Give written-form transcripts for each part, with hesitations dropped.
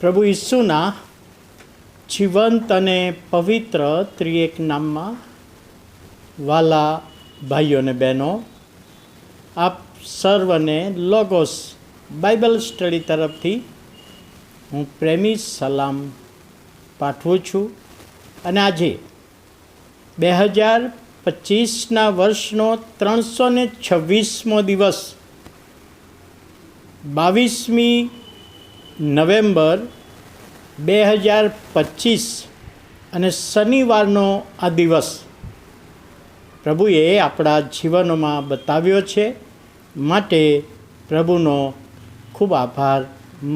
પ્રભુ ઈસુના જીવંત અને પવિત્ર ત્રિએક નામમાં વાલા ભાઈઓ અને બહેનો, આપ સર્વને લોગોસ બાઇબલ સ્ટડી તરફથી હું પ્રેમી સલામ પાઠવું છું. અને આજે 2025ના વર્ષનો 326મો દિવસ 22મી નવેમ્બર 2025 અને શનિવારનો આ દિવસ પ્રભુએ આપણા જીવનોમાં બતાવ્યો છે, માટે પ્રભુનો ખૂબ આભાર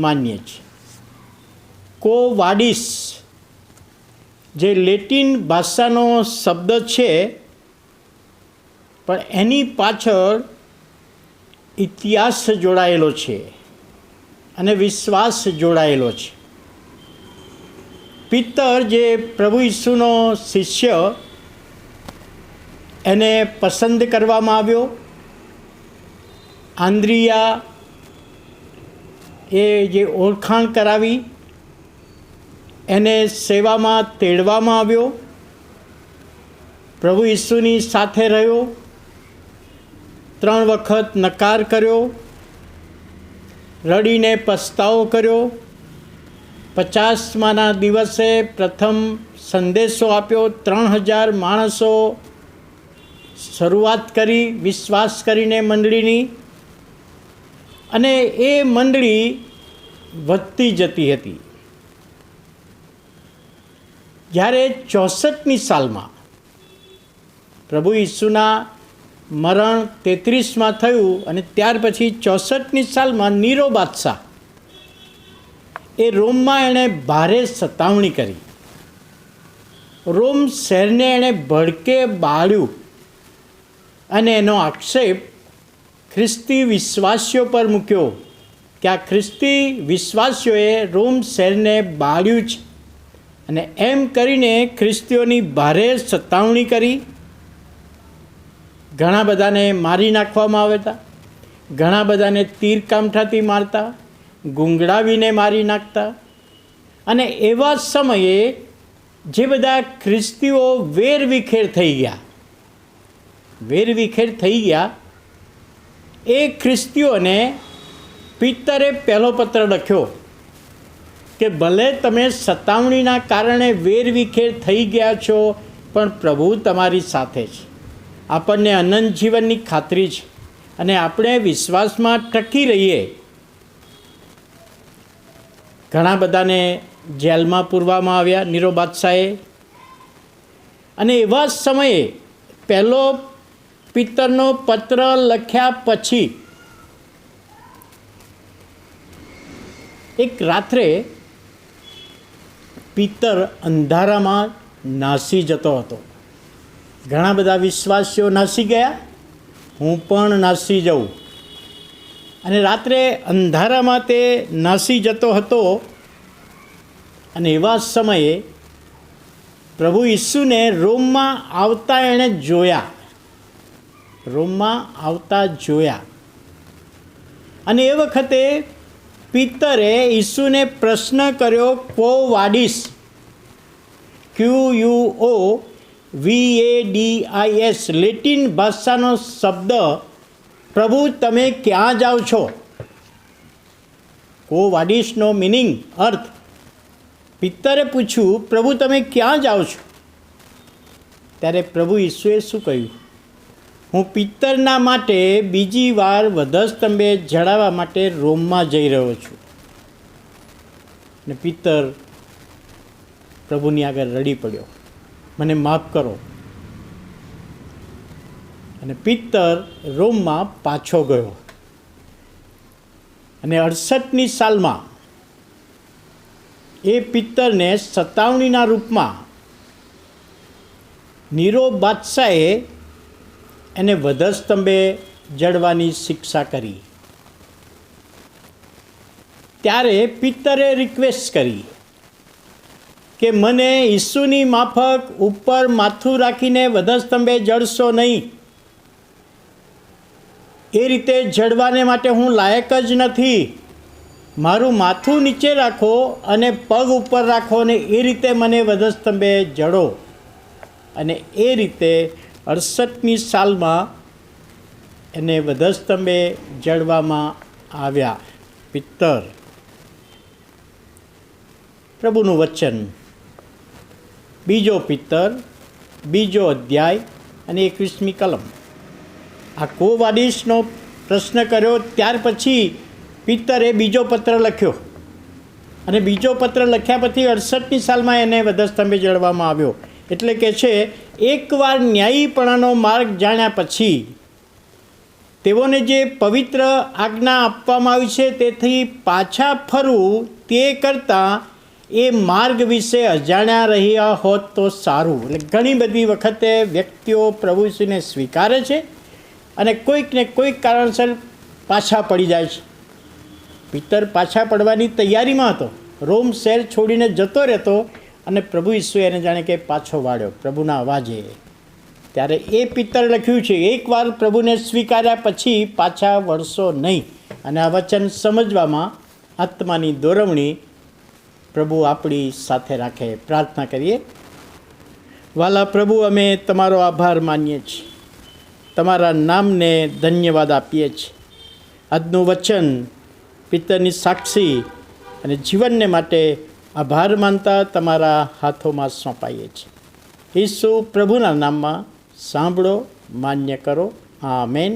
માનીએ છીએ. કો વાડિસ જે લેટિન ભાષાનો શબ્દ છે, પણ એની પાછળ ઇતિહાસ જોડાયેલો છે અને વિશ્વાસ જોડાયેલો છે. પિત્તર જે પ્રભુ ઈસુનો શિષ્ય, એને પસંદ કરવામાં આવ્યો. આંદ્રિયા એ જે ઓળખાણ કરાવી, એને સેવામાં તેડવામાં આવ્યો. પ્રભુ ઈસુની સાથે રહ્યો, 3 વખત નકાર કર્યો, રડીને પસ્તાવો કર્યો. 50માના દિવસે પ્રથમ સંદેશો આપ્યો. 3000 માણસો શરૂઆત કરી વિશ્વાસ કરીને મંડળીની, અને એ મંડળી વધતી જતી હતી. જ્યારે 64ની સાલમાં પ્રભુ ઈસુના મરણ 33માં થયું, અને ત્યાર પછી 64ની સાલમાં નીરો બાદશાહ એ રોમમાં એણે ભારે સતાવણી કરી. રોમ શહેરને એણે ભડકે બાળ્યું, અને એનો આક્ષેપ ખ્રિસ્તી વિશ્વાસીઓ પર મૂક્યો કે આ ખ્રિસ્તી વિશ્વાસીઓએ રોમ શહેરને બાળ્યું છે, અને એમ કરીને ખ્રિસ્તીઓની ભારે સતાવણી કરી. ઘણા બધાને મારી નાખવામાં આવ્યા હતા, ઘણા બધાને તીર કામઠાથી મારતા, ગુંગળાવીને મારી નાખતા. અને એવા સમયે જે બધા ખ્રિસ્તીઓ વેરવિખેર થઈ ગયા, એ ખ્રિસ્તીઓને પિત્તરે પહેલો પત્ર લખ્યો કે ભલે તમે સતાવણીના કારણે વેરવિખેર થઈ ગયા છો, પણ પ્રભુ તમારી સાથે છે. આપણને અનંત જીવનની ખાતરી છે, અને આપણે વિશ્વાસમાં ટકી રહીએ. ઘણા બધાને જેલમાં પૂરવામાં આવ્યા નીરો બાદશાહે. અને એવા સમયે પહેલો પિત્તરનો પત્ર લખ્યા પછી એક રાત્રે પિત્તર અંધારામાં નાસી જતો હતો. ઘણા બધા વિશ્વાસીઓ નાસી ગયા, હું પણ નાસી જાઉં. અને રાત્રે અંધારામાં તે નાસી જતો હતો. અને એવા સમયે પ્રભુ ઈસુને રોમમાં આવતા એણે જોયા. અને એ વખતે પિત્તરે ઈસુને પ્રશ્ન કર્યો, કો વાડિસ, QUOVADIS લેટિન ભાષાનો શબ્દ, પ્રભુ તમે ક્યાં જાઓ છો? કો વાડિસનો મિનિંગ, અર્થ. પિત્તરે પૂછ્યું, પ્રભુ તમે ક્યાં જાઓ છો? ત્યારે પ્રભુ ઈસુએ શું કહ્યું? હું પિત્તરના માટે બીજી વાર વધસ્તંભે જડાવવા માટે રોમમાં જઈ રહ્યો છું. અને પિત્તર પ્રભુની આગળ રડી પડ્યો, મને માફ કરો. અને પિત્તર રોમમાં પાછો ગયો. અને 68ની સાલમાં એ પિત્તરને સતાવણીના રૂપમાં નીરો બાદશાહે એને વધસ્તંભે જડવાની શિક્ષા કરી. ત્યારે પિત્તરે રિક્વેસ્ટ કરી કે મને ઈસુની માફક ઉપર માથું રાખીને વધસ્તંભે જડશો નહીં. એ રીતે જડવાને માટે હું લાયક જ નથી. મારું માથું નીચે રાખો અને પગ ઉપર રાખો અને એ રીતે મને વધસ્તંભે જડો. અને એ રીતે 68મી સાલમાં એને વધસ્તંભે જડવામાં આવ્યા. પિત્તર. પ્રભુનું વચન. બીજો પિત્તર, 2 અધ્યાય અને 21મી કલમ. આ કોવાડીસનો પ્રશ્ન કર્યો ત્યાર પછી પિત્તરે બીજો પત્ર લખ્યો અને બીજો પત્ર લખ્યા પછી 68મી સાલમાં એને વધસ્તંભે જડવામાં આવ્યો. એટલે કે છે એકવાર ન્યાયીપણાનો માર્ગ જાણ્યા પછી તેઓને જે પવિત્ર આજ્ઞા આપવામાં આવી છે તેથી પાછા ફરવું તે કરતાં એ માર્ગ વિશે અજાણ્યા રહ્યા હોત તો સારું. એટલે ઘણી બધી વખતે વ્યક્તિઓ પ્રભુ ઈસુને સ્વીકારે છે અને કોઈકને કોઈક કારણસર પાછા પડી જાય છે. પિત્તર પાછા પડવાની તૈયારીમાં હતો, રોમ શહેર છોડીને જતો રહેતો અને પ્રભુ ઈસુએ એને જાણે કે પાછો વાળ્યો પ્રભુના અવાજે. ત્યારે એ પિત્તર લખ્યું છે, એકવાર પ્રભુને સ્વીકાર્યા પછી પાછા વળશો નહીં. અને આ વચન સમજવામાં આત્માની દોરવણી પ્રભુ આપણી સાથે રાખે. પ્રાર્થના કરીએ. વાલા પ્રભુ, અમે તમારો આભાર માનીએ છીએ, તમારા નામને ધન્યવાદ આપીએ છીએ. આજનું વચન પિત્તરની સાક્ષી અને જીવનને માટે આભાર માનતા તમારા હાથોમાં સોંપાઈએ છીએ. ઈસુ પ્રભુના નામમાં સાંભળો, માન્ય કરો. આમેન.